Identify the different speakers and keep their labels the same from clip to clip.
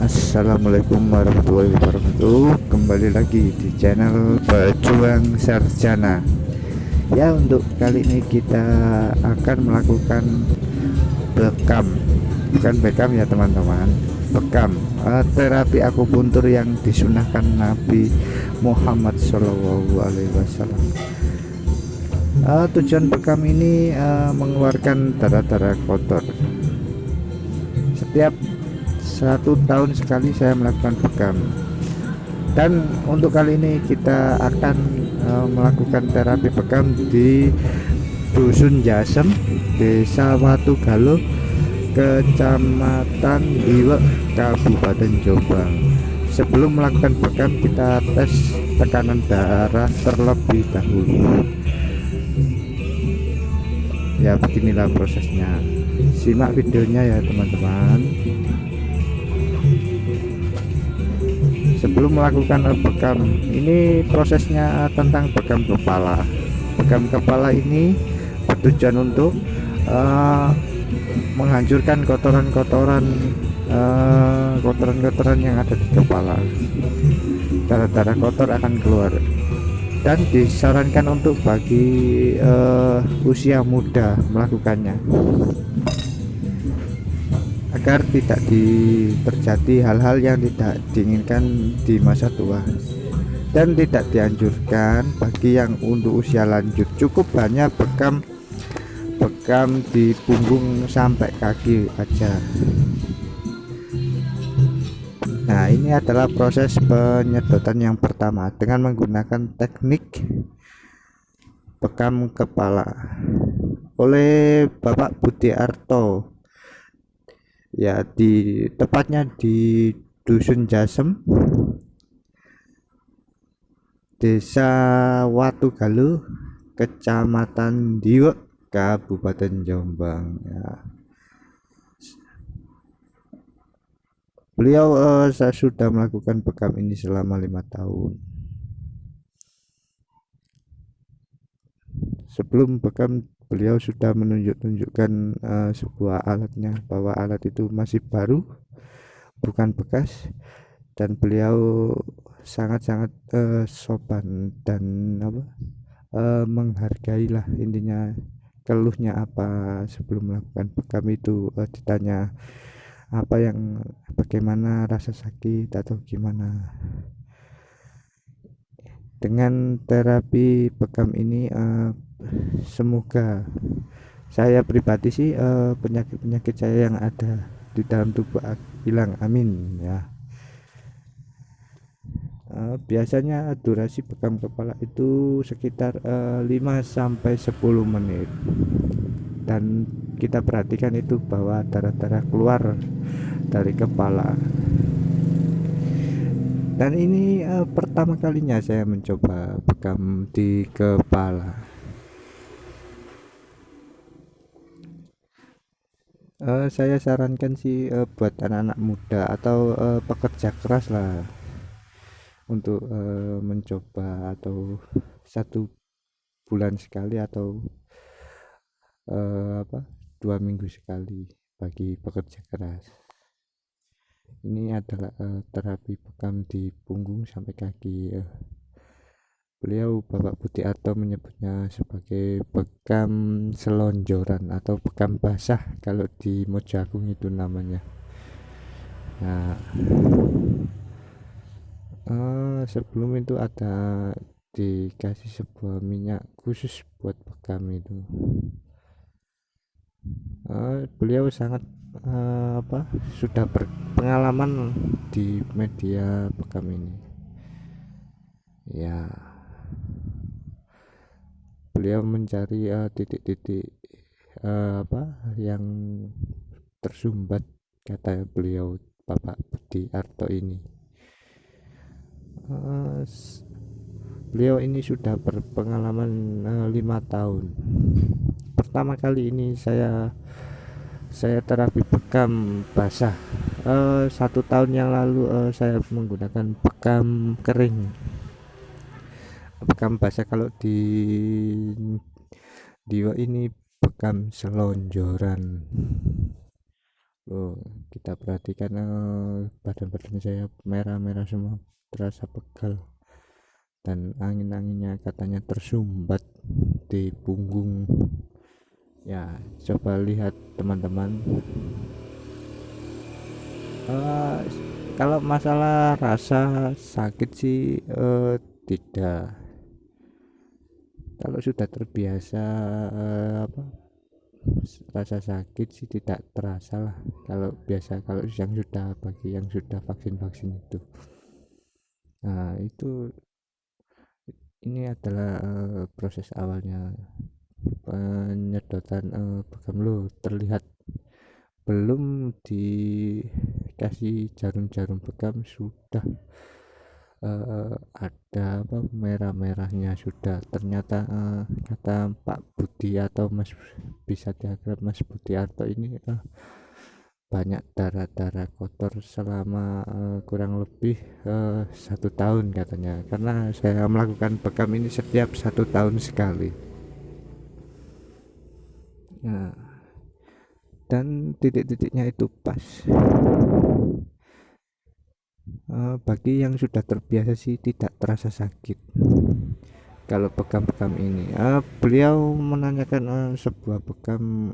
Speaker 1: Assalamualaikum warahmatullahi wabarakatuh. Kembali lagi di channel Pejuang Sarjana. Ya, untuk kali ini kita akan melakukan bekam, bukan bekam ya teman-teman, bekam terapi akupuntur yang disunahkan Nabi Muhammad SAW. Tujuan bekam ini mengeluarkan darah-darah kotor. Setiap 1 tahun sekali saya melakukan bekam, dan untuk kali ini kita akan melakukan terapi bekam di Dusun Jasem, Desa Watugalo, Kecamatan Iwek, Kabupaten Jombang. Sebelum melakukan bekam, kita tes tekanan darah terlebih dahulu. Ya, beginilah prosesnya. Simak videonya ya teman-teman. Sebelum melakukan bekam, ini prosesnya tentang bekam kepala. Bekam kepala ini bertujuan untuk menghancurkan kotoran-kotoran yang ada di kepala. Darah-darah kotor akan keluar, dan disarankan untuk bagi usia muda melakukannya, agar tidak terjadi hal-hal yang tidak diinginkan di masa tua, dan tidak dianjurkan bagi yang untuk usia lanjut. Cukup hanya bekam di punggung sampai kaki aja. Nah, ini adalah proses penyedotan yang pertama dengan menggunakan teknik bekam kepala oleh Bapak Budi Arto, ya, tepatnya di Dusun Jasem, Desa Watugalo, Kecamatan Iwek, Kabupaten Jombang. Ya. Beliau saya sudah melakukan bekam ini selama 5 tahun. Sebelum bekam, beliau sudah menunjukkan sebuah alatnya, bahwa alat itu masih baru, bukan bekas, dan beliau sangat-sangat sopan dan menghargai lah, intinya. Keluhnya apa sebelum melakukan bekam itu, ditanya bagaimana rasa sakit atau gimana. Dengan terapi bekam ini semoga saya pribadi sih penyakit-penyakit saya yang ada di dalam tubuh hilang, amin ya. Biasanya durasi bekam kepala itu sekitar 5-10 menit, dan kita perhatikan itu bahwa darah-darah keluar dari kepala. Dan ini pertama kalinya saya mencoba bekam di kepala. Saya sarankan sih buat anak-anak muda atau pekerja keras lah, untuk mencoba, atau 1 bulan sekali, atau 2 minggu sekali bagi pekerja keras. Ini adalah terapi bekam di punggung sampai kaki. Beliau Bapak Budi Arto menyebutnya sebagai bekam selonjoran atau bekam basah kalau di Mojagung itu namanya. Nah, sebelum itu ada dikasih sebuah minyak khusus buat bekam itu. Beliau sangat sudah berpengalaman di media bekam ini. Ya, beliau mencari titik-titik yang tersumbat, kata beliau Bapak Budi Arto ini. Beliau ini sudah berpengalaman 5 tahun. Pertama kali ini saya terapi bekam basah. 1 tahun yang lalu saya menggunakan bekam kering. Bekam basah kalau di Diwa ini bekam selonjoran. Oh, kita perhatikan badan-badan saya merah-merah semua, terasa pegal, dan angin-anginnya katanya tersumbat di punggung. Ya, coba lihat teman-teman. Eh, Kalau masalah rasa sakit sih tidak. Kalau sudah terbiasa apa, rasa sakit sih tidak terasa lah. Kalau biasa, kalau yang sudah, bagi yang sudah vaksin-vaksin itu, nah itu, ini adalah proses awalnya penyedotan bekam lo. Terlihat belum dikasih jarum-jarum bekam sudah ada apa, merah-merahnya sudah. Ternyata kata Pak Budi atau Mas, bisa diakrab Mas Budi Arto ini, banyak darah-darah kotor selama kurang lebih 1 tahun katanya, karena saya melakukan bekam ini setiap 1 tahun sekali. Nah, dan titik-titiknya itu pas. Bagi yang sudah terbiasa sih tidak terasa sakit kalau bekam-bekam ini. Beliau menanyakan sebuah bekam,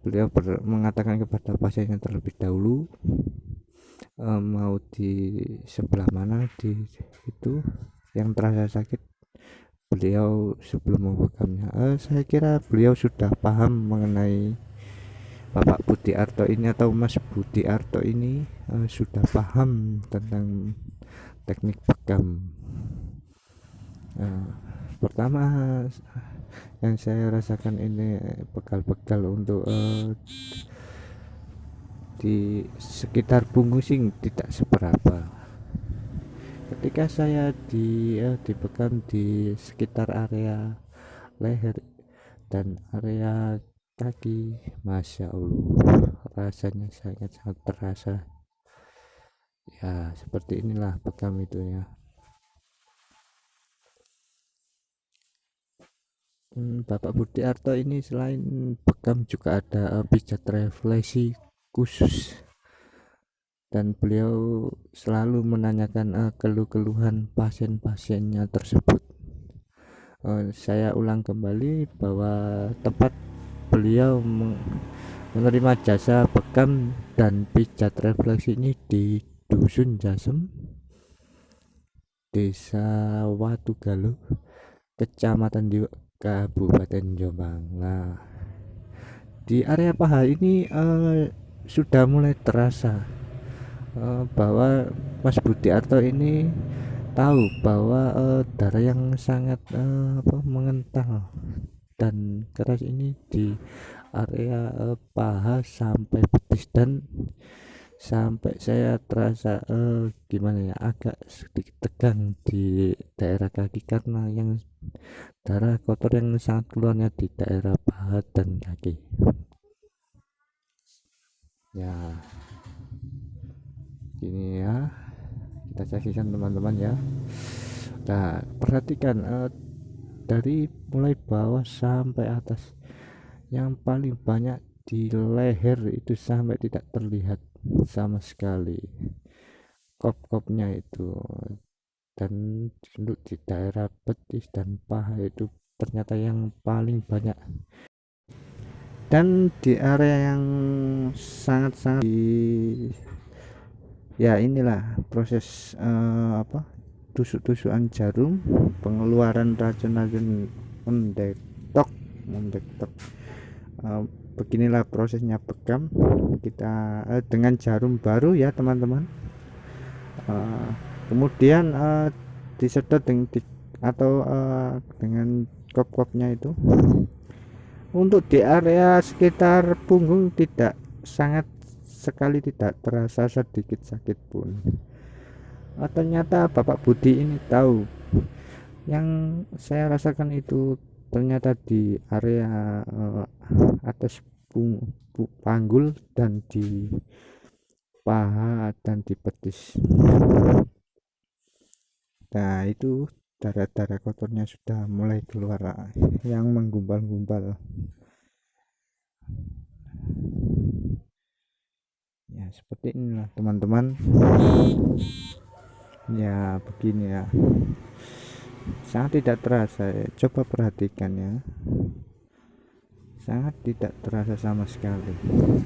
Speaker 1: beliau mengatakan kepada pasiennya terlebih dahulu mau di sebelah mana di itu yang terasa sakit. Beliau sebelum membekamnya, saya kira beliau sudah paham mengenai Bapak Budi Arto ini, atau Mas Budi Arto ini sudah paham tentang teknik bekam. Pertama yang saya rasakan ini pegal-pegal untuk di sekitar punggung sih tidak seberapa. Ketika saya dibekam di sekitar area leher dan area kaki, masya Allah, rasanya sangat-sangat terasa. Ya, seperti inilah bekam itu ya. Bapak Budi Arto ini selain bekam juga ada pijat refleksi khusus, dan beliau selalu menanyakan keluh-keluhan pasien-pasiennya tersebut. Saya ulang kembali bahwa tempat beliau menerima jasa bekam dan pijat refleksi ini di Dusun Jasem, Desa Watugaluh, Kecamatan di Kabupaten Jombang. Nah, di area paha ini sudah mulai terasa bahwa Mas Budi Arto ini tahu bahwa darah yang sangat mengental dan keras ini di area paha sampai betis, dan sampai saya terasa gimana ya, agak sedikit tegang di daerah kaki karena yang darah kotor yang sangat keluarnya di daerah paha dan kaki. Ya, ini ya, kita saksikan teman-teman ya. Nah, perhatikan dari mulai bawah sampai atas, yang paling banyak di leher itu sampai tidak terlihat sama sekali kop-kopnya itu, dan untuk di daerah betis dan paha itu ternyata yang paling banyak. Dan di area yang sangat-sangat ya, inilah proses tusuk-tusukan jarum, pengeluaran racun-racun mendektok mendektok. Beginilah prosesnya bekam kita dengan jarum baru ya teman-teman. Kemudian disedot dengan atau dengan kop-kopnya itu. Untuk di area sekitar punggung tidak, sangat sekali tidak terasa sedikit sakit pun. Ternyata Bapak Budi ini tahu yang saya rasakan itu. Ternyata di area atas panggul dan di paha dan di betis. Nah, itu darah-darah kotornya sudah mulai keluar yang menggumpal-gumpal. Ya seperti inilah teman-teman. Ya begini ya, sangat tidak terasa ya. Coba perhatikan ya, sangat tidak terasa sama sekali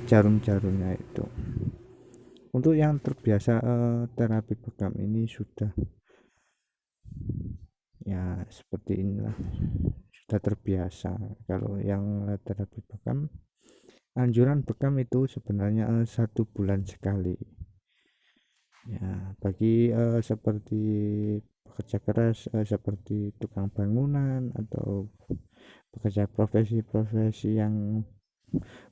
Speaker 1: jarum-jarumnya itu. Untuk yang terbiasa terapi bekam ini sudah ya seperti inilah, sudah terbiasa. Kalau yang terapi bekam, anjuran bekam itu sebenarnya 1 bulan sekali ya, bagi seperti pekerja keras, seperti tukang bangunan atau pekerja profesi-profesi yang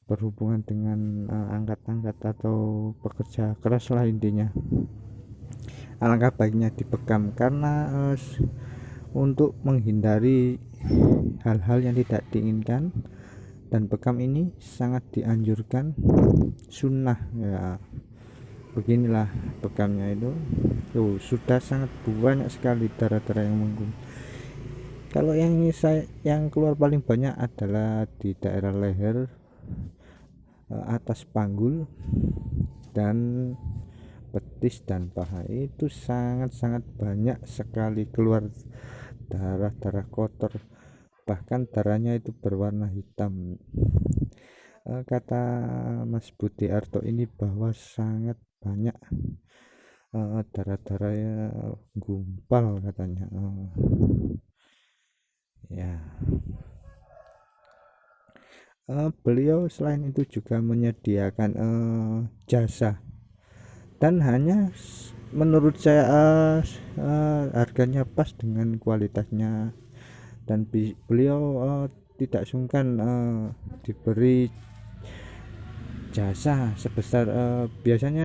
Speaker 1: berhubungan dengan angkat-angkat atau pekerja keras lah intinya. Alangkah baiknya dibekam karena untuk menghindari hal-hal yang tidak diinginkan, dan bekam ini sangat dianjurkan, sunnah ya. Beginilah bekamnya itu. Sudah sangat banyak sekali darah-darah yang menggunung. Kalau yang keluar paling banyak adalah di daerah leher, atas panggul, dan betis dan paha. Itu sangat-sangat banyak sekali keluar darah-darah kotor, bahkan darahnya itu berwarna hitam. Kata Mas Budi Arto ini bahwa sangat banyak darah-darahnya gumpal katanya. Ya, beliau selain itu juga menyediakan jasa, dan hanya menurut saya harganya pas dengan kualitasnya, dan beliau tidak sungkan diberi jasa sebesar biasanya